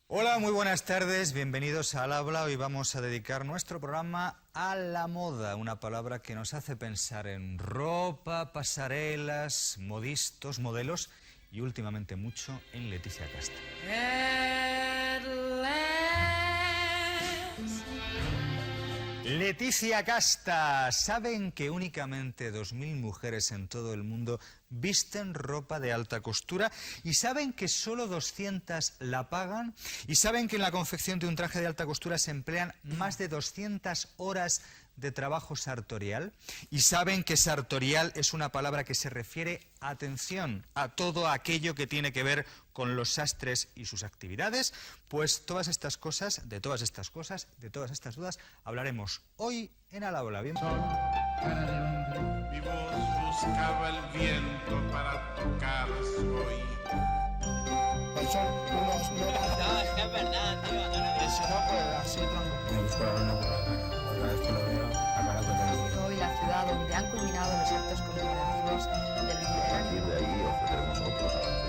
Hola, muy buenas tardes, bienvenidos al Habla. Hoy vamos a dedicar nuestro programa a la moda, una palabra que nos hace pensar en ropa, pasarelas, modistos, modelos y últimamente mucho en Leticia Casta. Leticia Casta, ¿saben que únicamente 2000 mujeres en todo el mundo visten ropa de alta costura? ¿Y saben que solo 200 la pagan? ¿Y saben que en la confección de un traje de alta costura se emplean más de 200 horas de trabajo sartorial? ¿Y saben que sartorial es una palabra que se refiere, atención, a todo aquello que tiene que ver con los sastres y sus actividades? Pues todas estas cosas, de todas estas dudas, hablaremos hoy en Al Habla. Bien. Mi voz buscaba el viento para tocar hoy. Eso no es verdad, tío. Eso no, pues así Me busco la luna por la cara. Otra vez que lo veo, la cara totalmente. Hoy la ciudad donde han culminado los actos conmemorativos del A partir de ahí ofreceremos otros avances.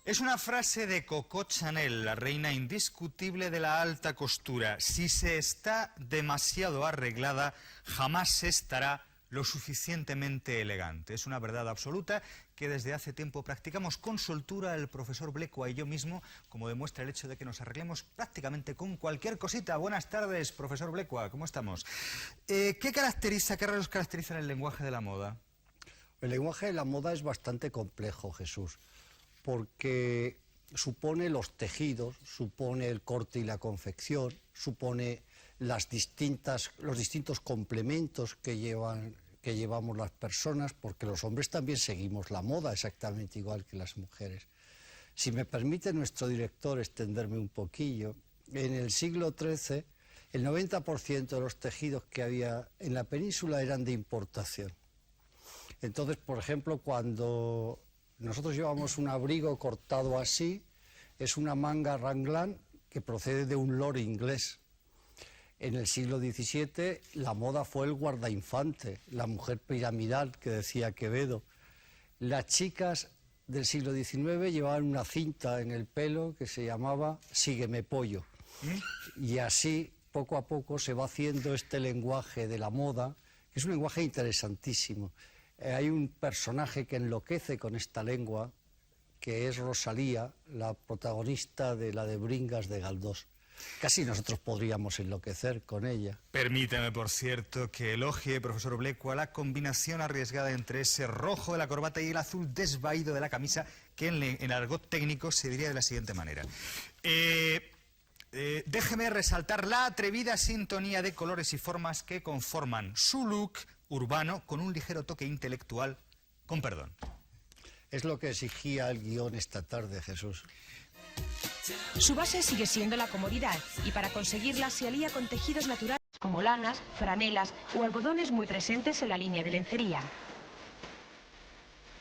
Es una frase de Coco Chanel, la reina indiscutible de la alta costura. Si se está demasiado arreglada, jamás se estará lo suficientemente elegante. Es una verdad absoluta que desde hace tiempo practicamos con soltura el profesor Blecua y yo mismo, como demuestra el hecho de que nos arreglemos prácticamente con cualquier cosita. Buenas tardes, profesor Blecua, ¿cómo estamos? ¿Qué rasgos caracterizan el lenguaje de la moda? El lenguaje de la moda es bastante complejo, Jesús, porque supone los tejidos, supone el corte y la confección, supone los distintos complementos que llevamos las personas, porque los hombres también seguimos la moda exactamente igual que las mujeres. Si me permite nuestro director extenderme un poquillo, en el siglo XIII el 90% de los tejidos que había en la península eran de importación. Entonces, por ejemplo, cuando nosotros llevamos un abrigo cortado así, es una manga Raglan que procede de un lord inglés. En el siglo XVII la moda fue el guardainfante, la mujer piramidal que decía Quevedo. Las chicas del siglo XIX llevaban una cinta en el pelo que se llamaba Sígueme pollo. Y así, poco a poco, se va haciendo este lenguaje de la moda, que es un lenguaje interesantísimo. Hay un personaje que enloquece con esta lengua, que es Rosalía, la protagonista de la de Bringas de Galdós. Casi nosotros podríamos enloquecer con ella. Permítame, por cierto, que elogie, profesor Blecua, la combinación arriesgada entre ese rojo de la corbata y el azul desvaído de la camisa, que en argot técnico se diría de la siguiente manera. Déjeme resaltar la atrevida sintonía de colores y formas que conforman su look urbano con un ligero toque intelectual, con perdón. Es lo que exigía el guión esta tarde, Jesús. Su base sigue siendo la comodidad y para conseguirla se alía con tejidos naturales como lanas, franelas o algodones muy presentes en la línea de lencería.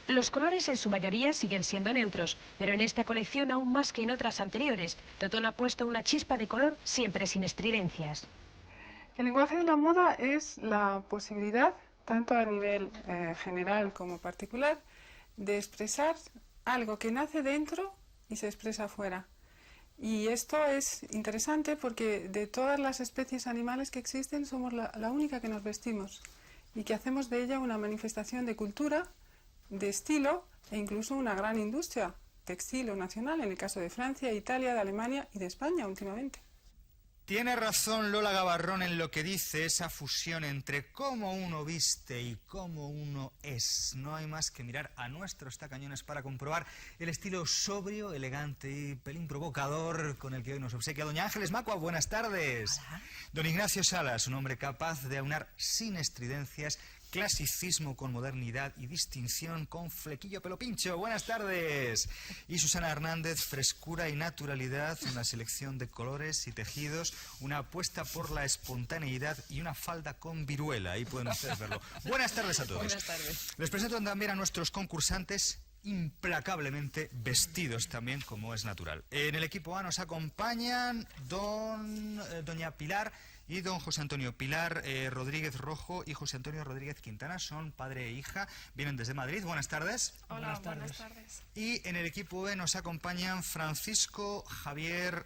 Los colores en su mayoría siguen siendo neutros, pero en esta colección aún más que en otras anteriores, Totón ha puesto una chispa de color siempre sin estridencias. El lenguaje de la moda es la posibilidad, tanto a nivel general como particular, de expresar algo que nace dentro y se expresa afuera. Y esto es interesante porque de todas las especies animales que existen somos la única que nos vestimos y que hacemos de ella una manifestación de cultura, de estilo e incluso una gran industria textil o nacional, en el caso de Francia, Italia, de Alemania y de España últimamente. Tiene razón Lola Gabarrón en lo que dice, esa fusión entre cómo uno viste y cómo uno es. No hay más que mirar a nuestros tacañones para comprobar el estilo sobrio, elegante y pelín provocador con el que hoy nos obsequia doña Ángeles Macua. Buenas tardes. Hola. Don Ignacio Salas, un hombre capaz de aunar sin estridencias clasicismo con modernidad y distinción con flequillo pelo pincho. Buenas tardes. Y Susana Hernández, frescura y naturalidad, una selección de colores y tejidos, una apuesta por la espontaneidad y una falda con viruela. Ahí pueden ustedes verlo. Buenas tardes a todos. Buenas tardes. Les presento también a nuestros concursantes implacablemente vestidos también, como es natural. En el equipo A nos acompañan doña Pilar y don José Antonio. Pilar Rodríguez Rojo y José Antonio Rodríguez Quintana son padre e hija, vienen desde Madrid. Buenas tardes. Hola, buenas tardes. Y en el equipo E nos acompañan Francisco Javier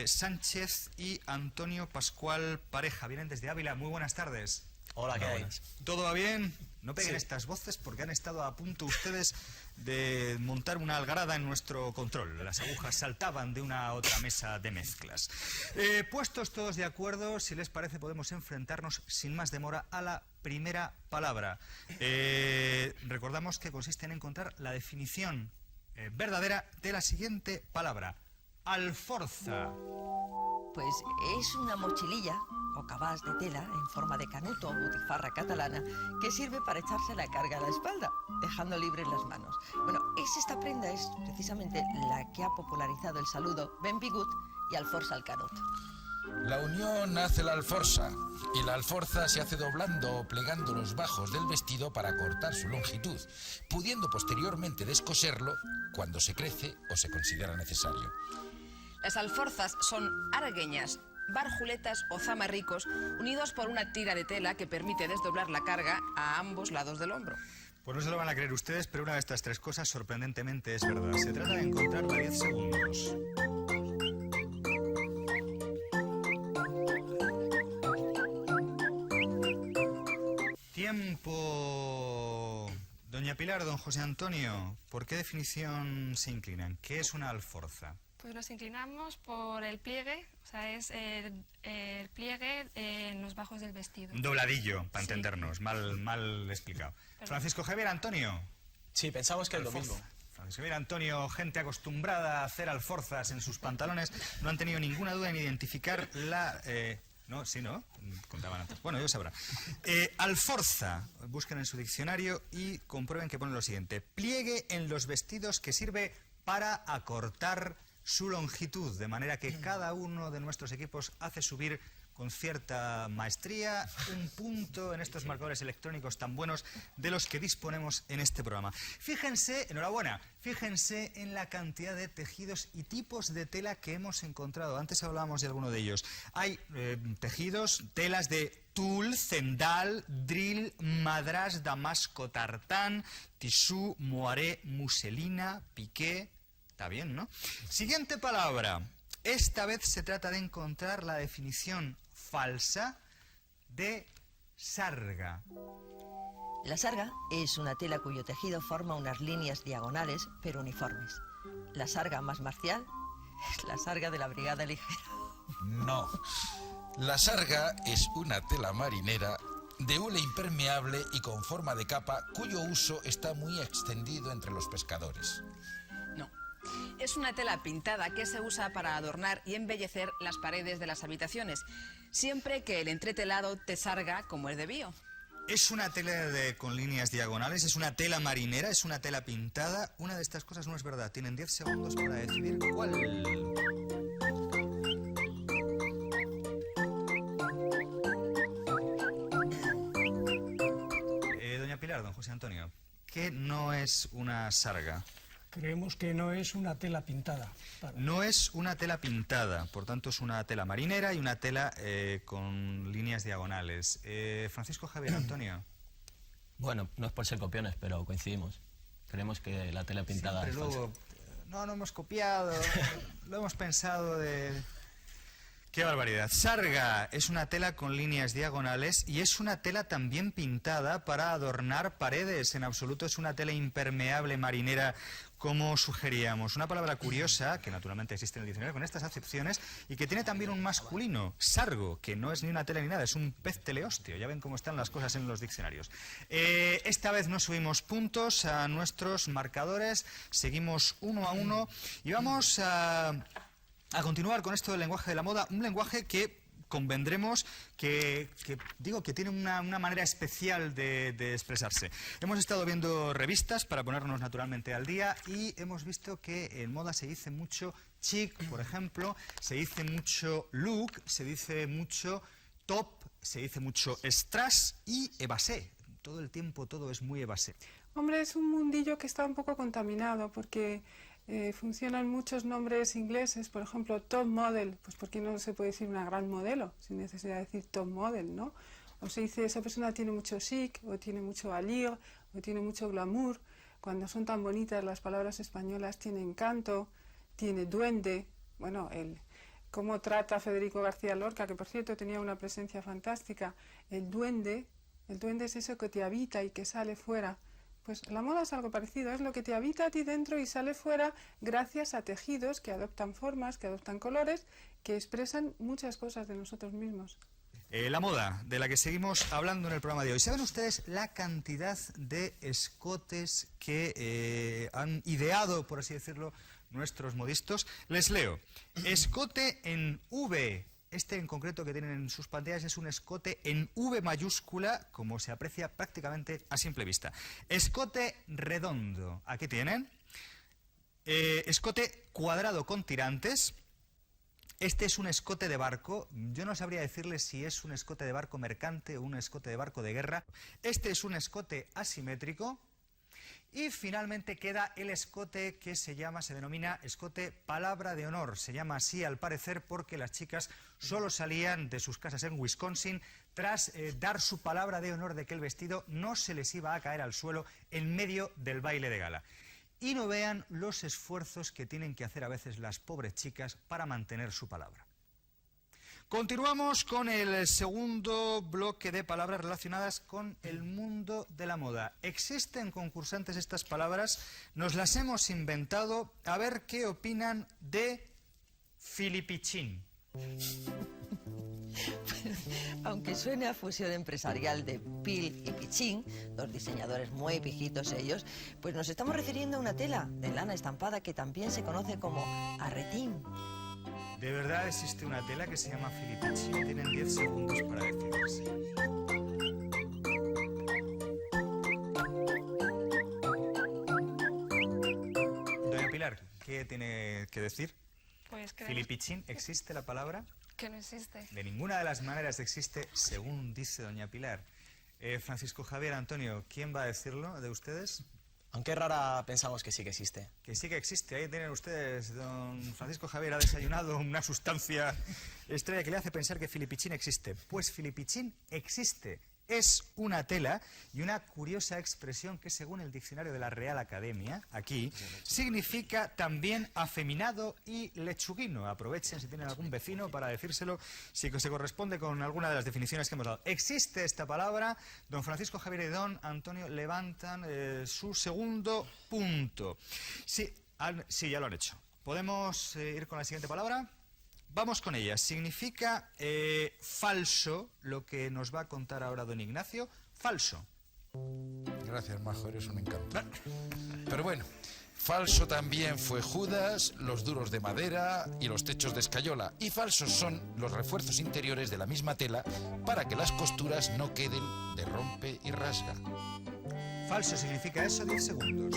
Sánchez y Antonio Pascual Pareja, vienen desde Ávila. Muy buenas tardes. Hola, ¿qué hay? ¿Todo va bien? No peguen estas voces porque han estado a punto ustedes de montar una algarada en nuestro control. Las agujas saltaban de una a otra mesa de mezclas. Puestos todos de acuerdo, si les parece podemos enfrentarnos sin más demora a la primera palabra. Recordamos que consiste en encontrar la definición verdadera de la siguiente palabra. Alforza. Pues es una mochililla o cabàs de tela en forma de canuto o butifarra catalana que sirve para echarse la carga a la espalda, dejando libres las manos. Bueno, esta prenda es precisamente la que ha popularizado el saludo benvingut y alforza el canut. La unión hace la alforza, y la alforza se hace doblando o plegando los bajos del vestido para cortar su longitud, pudiendo posteriormente descoserlo cuando se crece o se considera necesario. Las alforzas son aragueñas, barjuletas o zamarricos unidos por una tira de tela que permite desdoblar la carga a ambos lados del hombro. Pues no se lo van a creer ustedes, pero una de estas tres cosas sorprendentemente es verdad. Se trata de encontrarla 10 segundos. Tiempo. Doña Pilar, don José Antonio, ¿por qué definición se inclinan? ¿Qué es una alforza? Pues nos inclinamos por el pliegue, o sea, es el pliegue en los bajos del vestido. Dobladillo, para entendernos, mal explicado. Perdón. Francisco Javier Antonio. Sí, pensamos que es lo mismo. Francisco Javier Antonio, gente acostumbrada a hacer alforzas en sus pantalones, no han tenido ninguna duda en identificar la... No, sí, ¿no? Contaban antes. Bueno, ellos sabrán. Alforza. Busquen en su diccionario y comprueben que pone lo siguiente. Pliegue en los vestidos que sirve para acortar su longitud, de manera que cada uno de nuestros equipos hace subir con cierta maestría un punto en estos marcadores electrónicos tan buenos de los que disponemos en este programa. Fíjense, enhorabuena, fíjense en la cantidad de tejidos y tipos de tela que hemos encontrado. Antes hablábamos de alguno de ellos. Hay tejidos, telas de tul, cendal, drill, madrás, damasco, tartán, tisú, moaré, muselina, piqué. Está bien, ¿no? Siguiente palabra. Esta vez se trata de encontrar la definición falsa de sarga. La sarga es una tela cuyo tejido forma unas líneas diagonales pero uniformes. La sarga más marcial es la sarga de la brigada ligera. No. La sarga es una tela marinera de hule impermeable y con forma de capa cuyo uso está muy extendido entre los pescadores. No. Es una tela pintada que se usa para adornar y embellecer las paredes de las habitaciones, siempre que el entretelado te sarga como es debido. Es una tela con líneas diagonales, es una tela marinera, es una tela pintada. Una de estas cosas no es verdad. Tienen 10 segundos para decidir cuál. Doña Pilar, don José Antonio, ¿qué no es una sarga? Creemos que no es una tela pintada. No es una tela pintada, por tanto es una tela marinera y una tela con líneas diagonales. Francisco Javier Antonio. Bueno, no es por ser copiones, pero coincidimos. Creemos que la tela pintada siempre es luego, falsa. No hemos copiado, lo hemos pensado de... ¡Qué barbaridad! Sarga es una tela con líneas diagonales y es una tela también pintada para adornar paredes. En absoluto es una tela impermeable marinera como sugeríamos. Una palabra curiosa, que naturalmente existe en el diccionario con estas acepciones y que tiene también un masculino, sargo, que no es ni una tela ni nada, es un pez teleostio. Ya ven cómo están las cosas en los diccionarios. Esta vez no subimos puntos a nuestros marcadores, seguimos 1-1 y vamos a continuar con esto del lenguaje de la moda, un lenguaje que convendremos que tiene una manera especial de expresarse. Hemos estado viendo revistas para ponernos naturalmente al día y hemos visto que en moda se dice mucho chic, por ejemplo, se dice mucho look, se dice mucho top, se dice mucho strass y evasé. Todo el tiempo todo es muy evasé. Hombre, es un mundillo que está un poco contaminado porque funcionan muchos nombres ingleses, por ejemplo, top model, pues ¿por qué no se puede decir una gran modelo sin necesidad de decir top model, ¿no? O se dice esa persona tiene mucho chic, o tiene mucho allure, o tiene mucho glamour. Cuando son tan bonitas las palabras españolas, tiene encanto, tiene duende. Bueno, cómo trata Federico García Lorca, que por cierto tenía una presencia fantástica. El duende es eso que te habita y que sale fuera. Pues la moda es algo parecido, es lo que te habita a ti dentro y sale fuera gracias a tejidos que adoptan formas, que adoptan colores, que expresan muchas cosas de nosotros mismos. La moda, de la que seguimos hablando en el programa de hoy. ¿Saben ustedes la cantidad de escotes que han ideado, por así decirlo, nuestros modistas? Les leo. Escote en V. Este en concreto que tienen en sus pantallas es un escote en V mayúscula, como se aprecia prácticamente a simple vista. Escote redondo. Aquí tienen. Escote cuadrado con tirantes. Este es un escote de barco. Yo no sabría decirles si es un escote de barco mercante o un escote de barco de guerra. Este es un escote asimétrico. Y finalmente queda el escote que se denomina escote palabra de honor. Se llama así al parecer porque las chicas solo salían de sus casas en Wisconsin tras dar su palabra de honor de que el vestido no se les iba a caer al suelo en medio del baile de gala. Y no vean los esfuerzos que tienen que hacer a veces las pobres chicas para mantener su palabra. Continuamos con el segundo bloque de palabras relacionadas con el mundo de la moda. ¿Existen concursantes estas palabras? Nos las hemos inventado. A ver qué opinan de filipichín. Aunque suene a fusión empresarial de Pil y Pichín, dos diseñadores muy pijitos ellos, pues nos estamos refiriendo a una tela de lana estampada que también se conoce como arretín. De verdad existe una tela que se llama filipichín. Tienen 10 segundos para decidirse. Doña Pilar, ¿qué tiene que decir? Pues que ¿Filipichín existe la palabra? Que no existe. De ninguna de las maneras existe, según dice doña Pilar. Francisco Javier, Antonio, ¿quién va a decirlo de ustedes? Aunque rara, pensamos que sí que existe. Que sí que existe. Ahí tienen ustedes, don Francisco Javier ha desayunado una sustancia extraña que le hace pensar que filipichín existe. Pues filipichín existe. Es una tela y una curiosa expresión que, según el diccionario de la Real Academia, aquí, significa también afeminado y lechuguino. Aprovechen si tienen algún vecino para decírselo si se corresponde con alguna de las definiciones que hemos dado. Existe esta palabra. Don Francisco Javier y don Antonio levantan su segundo punto. Sí, ya lo han hecho. ¿Podemos ir con la siguiente palabra? Vamos con ella. Significa falso, lo que nos va a contar ahora don Ignacio. Falso. Gracias, Majo, eres un encanto. Pero bueno, falso también fue Judas, los duros de madera y los techos de escayola. Y falsos son los refuerzos interiores de la misma tela para que las costuras no queden de rompe y rasga. Falso significa eso, 10 segundos.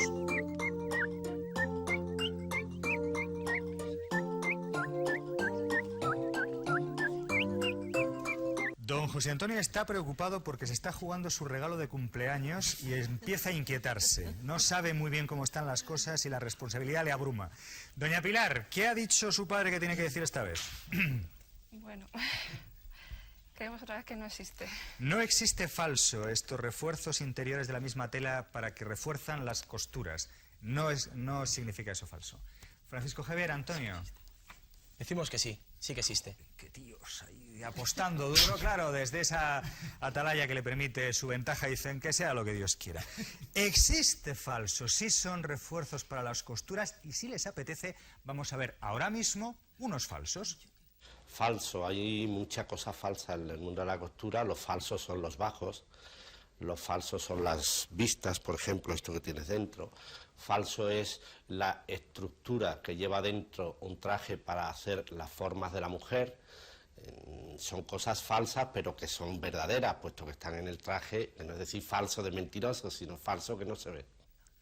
Don José Antonio está preocupado porque se está jugando su regalo de cumpleaños y empieza a inquietarse. No sabe muy bien cómo están las cosas y la responsabilidad le abruma. Doña Pilar, ¿qué ha dicho su padre que tiene que decir esta vez? Bueno, creemos otra vez que no existe. No existe falso, estos refuerzos interiores de la misma tela para que refuerzan las costuras. No significa eso falso. Francisco Javier, Antonio. Decimos que sí que existe. Qué tíos, ahí apostando duro, claro, desde esa atalaya que le permite su ventaja, dicen que sea lo que Dios quiera. Existe falso, sí son refuerzos para las costuras y si les apetece, vamos a ver ahora mismo unos falsos. Falso, hay mucha cosa falsa en el mundo de la costura. Los falsos son los bajos, los falsos son las vistas, por ejemplo, esto que tienes dentro. Falso es la estructura que lleva dentro un traje para hacer las formas de la mujer. Son cosas falsas, pero que son verdaderas, puesto que están en el traje, que no es decir falso de mentiroso, sino falso que no se ve.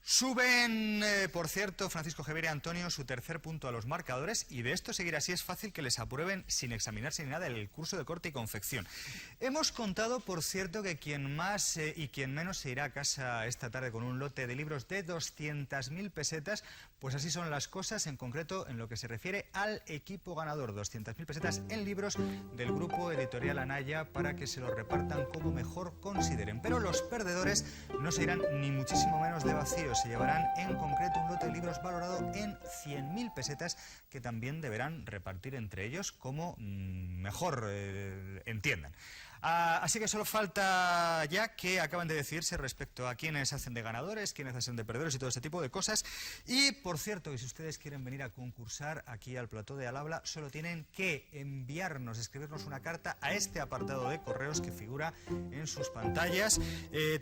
Suben, por cierto, Francisco Javier y Antonio su tercer punto a los marcadores, y de esto seguir así es fácil que les aprueben sin examinarse ni nada el curso de corte y confección. Hemos contado, por cierto, que quien más y quien menos se irá a casa esta tarde con un lote de libros de 200.000 pesetas, pues así son las cosas, en concreto en lo que se refiere al equipo ganador. 200.000 pesetas en libros del grupo editorial Anaya para que se los repartan como mejor consideren. Pero los perdedores no se irán ni muchísimo menos de vacíos. Se llevarán en concreto un lote de libros valorado en 100.000 pesetas que también deberán repartir entre ellos como mejor entiendan. Así que solo falta ya que acaban de decidirse respecto a quiénes hacen de ganadores, quiénes hacen de perdedores y todo este tipo de cosas. Y, por cierto, que si ustedes quieren venir a concursar aquí al plató de Al Habla, solo tienen que escribirnos una carta a este apartado de correos que figura en sus pantallas.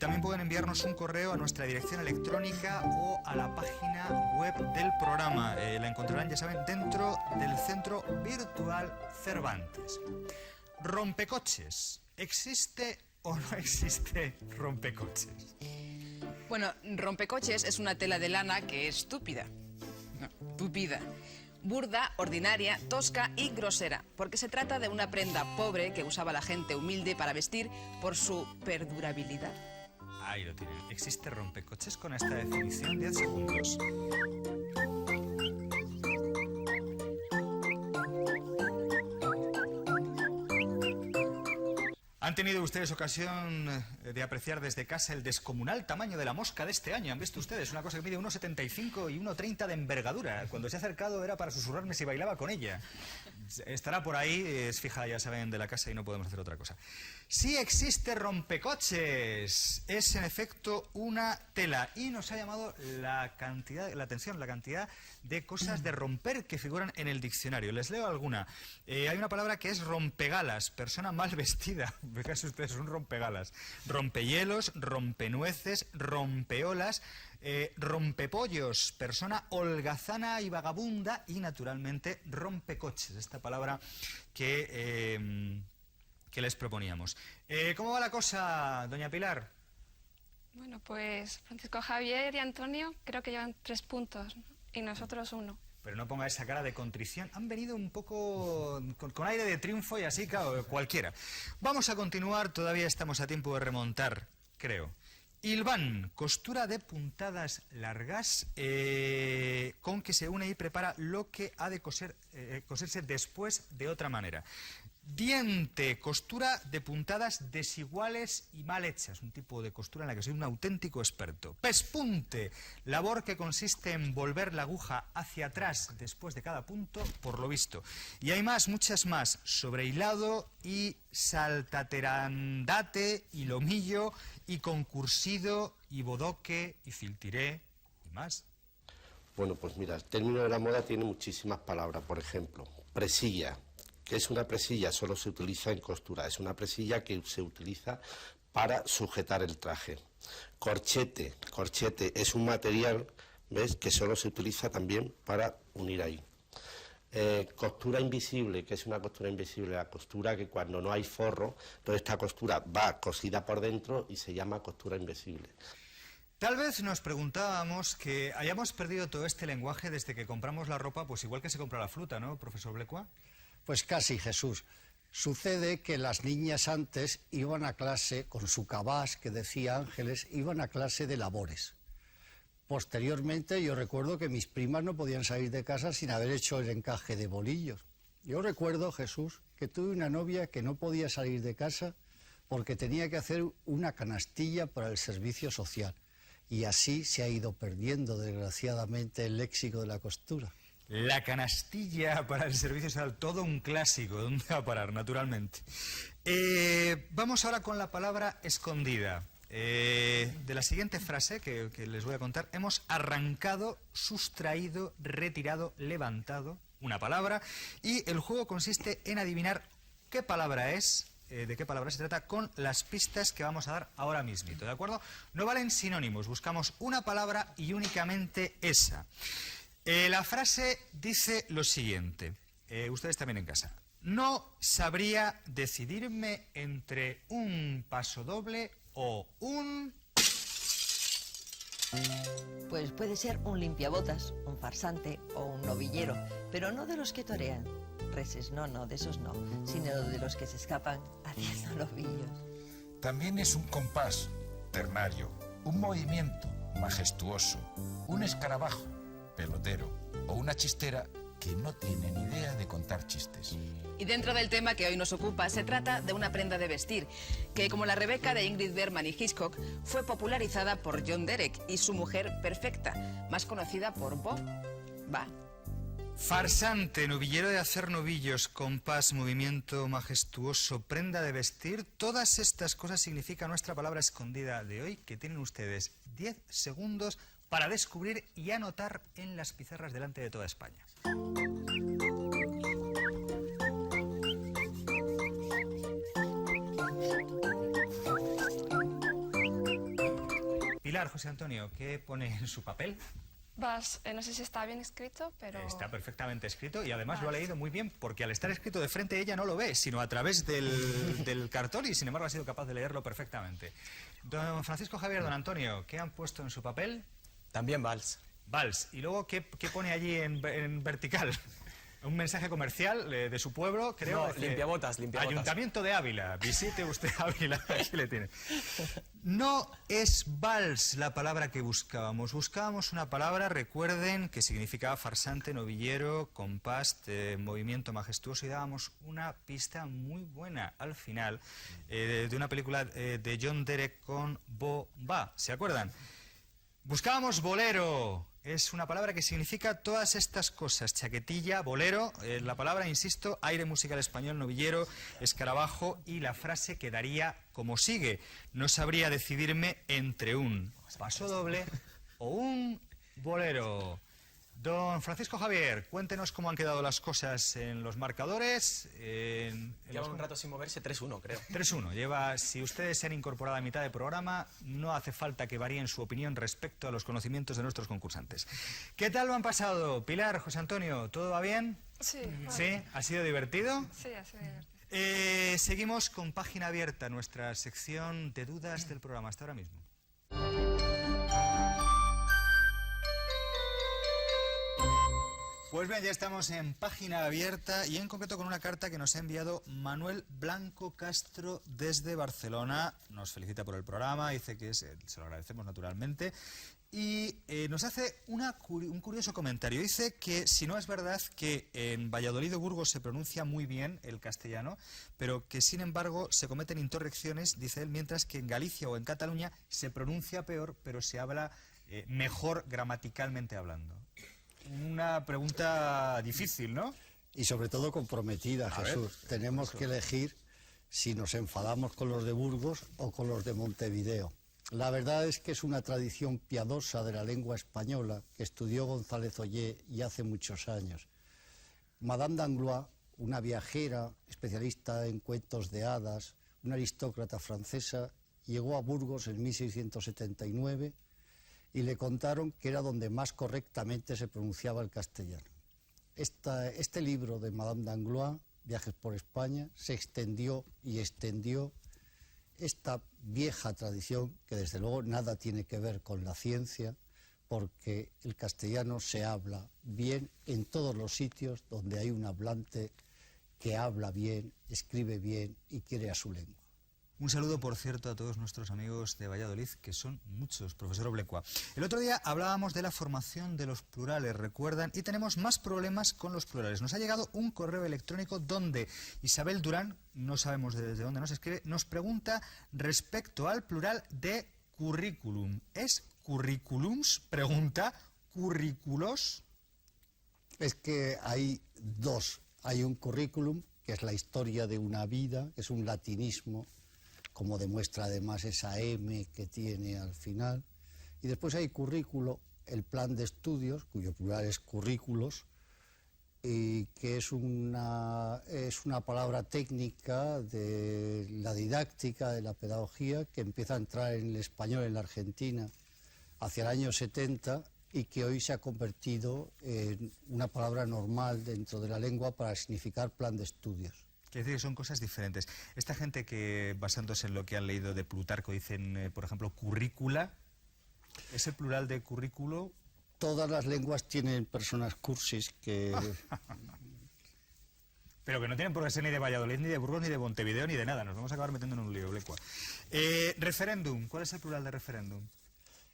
También pueden enviarnos un correo a nuestra dirección electrónica o a la página web del programa. La encontrarán, ya saben, dentro del Centro Virtual Cervantes. Rompecoches. ¿Existe o no existe rompecoches? Bueno, rompecoches es una tela de lana que es tupida, burda, ordinaria, tosca y grosera, porque se trata de una prenda pobre que usaba la gente humilde para vestir por su perdurabilidad. Ahí lo tienen. ¿Existe rompecoches? Con esta definición, 10 segundos. ¿Han tenido ustedes ocasión de apreciar desde casa el descomunal tamaño de la mosca de este año? ¿Han visto ustedes? Una cosa que mide 1,75 y 1,30 de envergadura. Cuando se ha acercado era para susurrarme si bailaba con ella. Estará por ahí, es fija, ya saben, de la casa y no podemos hacer otra cosa. Sí existe rompecoches. Es en efecto una tela y nos ha llamado la atención la cantidad de cosas de romper que figuran en el diccionario. Les leo alguna. Hay una palabra que es rompegalas, persona mal vestida. Fíjense ustedes, un rompegalas. Rompehielos, rompenueces, rompeolas, rompepollos, persona holgazana y vagabunda, y naturalmente rompecoches, esta palabra que les proponíamos. ¿Cómo va la cosa, doña Pilar? Bueno, pues Francisco Javier y Antonio creo que llevan 3 puntos y nosotros 1. Pero no ponga esa cara de contrición. Han venido un poco con aire de triunfo y así, claro, cualquiera. Vamos a continuar, todavía estamos a tiempo de remontar, creo. Hilván, costura de puntadas largas con que se une y prepara lo que ha de coserse después de otra manera. Diente, costura de puntadas desiguales y mal hechas, un tipo de costura en la que soy un auténtico experto. Pespunte, labor que consiste en volver la aguja hacia atrás después de cada punto, por lo visto. Y hay más, muchas más, sobrehilado y saltaterandate y lomillo y concursido y bodoque y filtiré y más. Bueno, pues mira, el término de la moda tiene muchísimas palabras. Por ejemplo, presilla. ¿Qué es una presilla? Solo se utiliza en costura. Es una presilla que se utiliza para sujetar el traje. Corchete. Corchete es un material, ¿ves?, que solo se utiliza también para unir ahí. Costura invisible. ¿Qué es una costura invisible? La costura que cuando no hay forro, entonces esta costura va cosida por dentro y se llama costura invisible. Tal vez nos preguntábamos que hayamos perdido todo este lenguaje desde que compramos la ropa, pues igual que se compra la fruta, ¿no, profesor Blecua? Pues casi, Jesús. Sucede que las niñas antes iban a clase con su cabás, que decía Ángeles, iban a clase de labores. Posteriormente yo recuerdo que mis primas no podían salir de casa sin haber hecho el encaje de bolillos. Yo recuerdo, Jesús, que tuve una novia que no podía salir de casa porque tenía que hacer una canastilla para el servicio social. Y así se ha ido perdiendo, desgraciadamente, el léxico de la costura. La canastilla para el servicio social, todo un clásico. ¿Dónde va a parar? Naturalmente. Vamos ahora con la palabra escondida. De la siguiente frase que les voy a contar, hemos arrancado, sustraído, retirado, levantado una palabra, y el juego consiste en adivinar qué palabra es, de qué palabra se trata, con las pistas que vamos a dar ahora mismito, ¿de acuerdo? No valen sinónimos, buscamos una palabra y únicamente esa. La frase dice lo siguiente, ustedes también en casa. No sabría decidirme entre un pasodoble o un... Pues puede ser un limpiabotas, un farsante o un novillero, pero no de los que torean. Reses, no, de esos no, sino de los que se escapan haciendo novillos. También es un compás, ternario, un movimiento, majestuoso, un escarabajo, pelotero, o una chistera que no tiene ni idea de contar chistes. Y dentro del tema que hoy nos ocupa, se trata de una prenda de vestir, que como la Rebeca de Ingrid Bergman y Hitchcock, fue popularizada por John Derek y su mujer perfecta, más conocida por Bo. Va. Farsante, novillero de hacer novillos, compás, movimiento majestuoso, prenda de vestir, todas estas cosas significa nuestra palabra escondida de hoy, que tienen ustedes 10 segundos para descubrir y anotar en las pizarras delante de toda España. Pilar, José Antonio, ¿qué pone en su papel? Vals, no sé si está bien escrito, pero... Está perfectamente escrito y además lo ha leído muy bien porque al estar escrito de frente ella no lo ve, sino a través del cartón y sin embargo ha sido capaz de leerlo perfectamente. Don Francisco Javier, don Antonio, ¿qué han puesto en su papel? También vals. Vals. ¿Y luego qué pone allí en vertical? Un mensaje comercial de su pueblo, creo. No, limpiabotas. Ayuntamiento de Ávila, visite usted Ávila, aquí le tiene. No es vals la palabra que buscábamos. Buscábamos una palabra, recuerden, que significaba farsante, novillero, compás, movimiento majestuoso, y dábamos una pista muy buena al final de una película de John Derek con Bo Va. ¿Se acuerdan? Buscábamos bolero. Es una palabra que significa todas estas cosas. Chaquetilla, bolero, la palabra, insisto, aire musical español, novillero, escarabajo, y la frase quedaría como sigue. No sabría decidirme entre un paso doble o un bolero. Don Francisco Javier, cuéntenos cómo han quedado las cosas en los marcadores. Lleva un rato sin moverse, 3-1, creo. 3-1. Lleva, si ustedes se han incorporado a mitad de programa, no hace falta que varíen su opinión respecto a los conocimientos de nuestros concursantes. ¿Qué tal lo han pasado? Pilar, José Antonio, ¿todo va bien? Sí. ¿Sí? ¿Ha sido divertido? Sí, ha sido divertido. Seguimos con Página Abierta, nuestra sección de dudas del programa. Hasta ahora mismo. Pues bien, ya estamos en Página Abierta y en concreto con una carta que nos ha enviado Manuel Blanco Castro desde Barcelona. Nos felicita por el programa, dice que se lo agradecemos naturalmente y nos hace un curioso comentario. Dice que si no es verdad que en Valladolid o Burgos se pronuncia muy bien el castellano, pero que sin embargo se cometen incorrecciones, dice él, mientras que en Galicia o en Cataluña se pronuncia peor, pero se habla mejor gramaticalmente hablando. Una pregunta difícil, ¿no? Y sobre todo comprometida, Jesús. Tenemos que elegir si nos enfadamos con los de Burgos o con los de Montevideo. La verdad es que es una tradición piadosa de la lengua española que estudió González Ollé y hace muchos años. Madame Danglars, una viajera especialista en cuentos de hadas, una aristócrata francesa, llegó a Burgos en 1679 y le contaron que era donde más correctamente se pronunciaba el castellano. Este libro de Madame Danglars, Viajes por España, se extendió y extendió esta vieja tradición, que desde luego nada tiene que ver con la ciencia, porque el castellano se habla bien en todos los sitios donde hay un hablante que habla bien, escribe bien y quiere a su lengua. Un saludo, por cierto, a todos nuestros amigos de Valladolid, que son muchos, profesor Oblecua. El otro día hablábamos de la formación de los plurales, recuerdan, y tenemos más problemas con los plurales. Nos ha llegado un correo electrónico donde Isabel Durán, no sabemos desde dónde nos escribe, nos pregunta respecto al plural de currículum. ¿Es curriculums? Pregunta, ¿currículos? Es que hay dos. Hay un currículum, que es la historia de una vida, que es un latinismo, como demuestra además esa M que tiene al final. Y después hay currículo, el plan de estudios, cuyo plural es currículos, y que es una palabra técnica de la didáctica, de la pedagogía, que empieza a entrar en el español en la Argentina hacia el año 70 y que hoy se ha convertido en una palabra normal dentro de la lengua para significar plan de estudios. Quiere decir que son cosas diferentes. Esta gente que, basándose en lo que han leído de Plutarco, dicen, por ejemplo, currícula. Es el plural de currículo. Todas las lenguas tienen personas cursis que... Pero que no tienen por qué ser ni de Valladolid, ni de Burgos, ni de Montevideo, ni de nada. Nos vamos a acabar metiendo en un lío, Blecua. Referéndum. ¿Cuál es el plural de referéndum?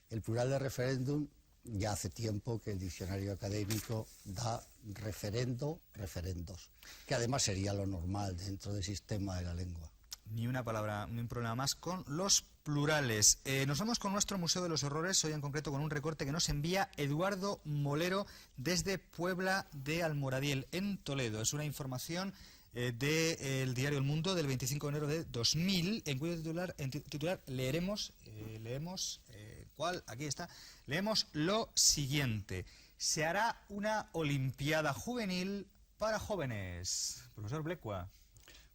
El plural de referéndum, ya hace tiempo que el diccionario académico da referendo, referendos, que además sería lo normal dentro del sistema de la lengua. Ni una palabra, ni un problema más con los plurales. Nos vamos con nuestro Museo de los Horrores, hoy en concreto con un recorte que nos envía Eduardo Molero desde Puebla de Almoradiel, en Toledo. Es una información del diario El Mundo del 25 de enero de 2000, en cuyo titular leemos aquí está, leemos lo siguiente: se hará una Olimpiada Juvenil para jóvenes. Profesor Blecua.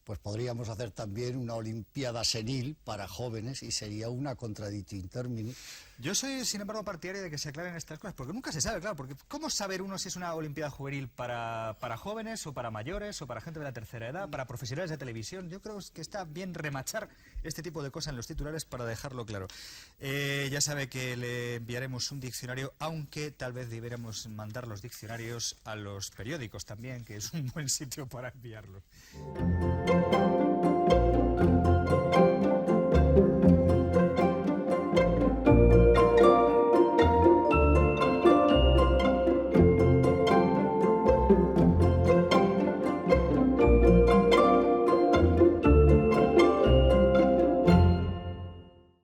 Pues podríamos hacer también una Olimpiada Senil para jóvenes y sería una contradictio in termini. Yo soy, sin embargo, partidario de que se aclaren estas cosas, porque nunca se sabe, claro, porque ¿cómo saber uno si es una Olimpiada Juvenil para jóvenes o para mayores o para gente de la tercera edad, para profesionales de televisión? Yo creo que está bien remachar este tipo de cosas en los titulares para dejarlo claro. Ya sabe que le enviaremos un diccionario, aunque tal vez deberíamos mandar los diccionarios a los periódicos también, que es un buen sitio para enviarlos.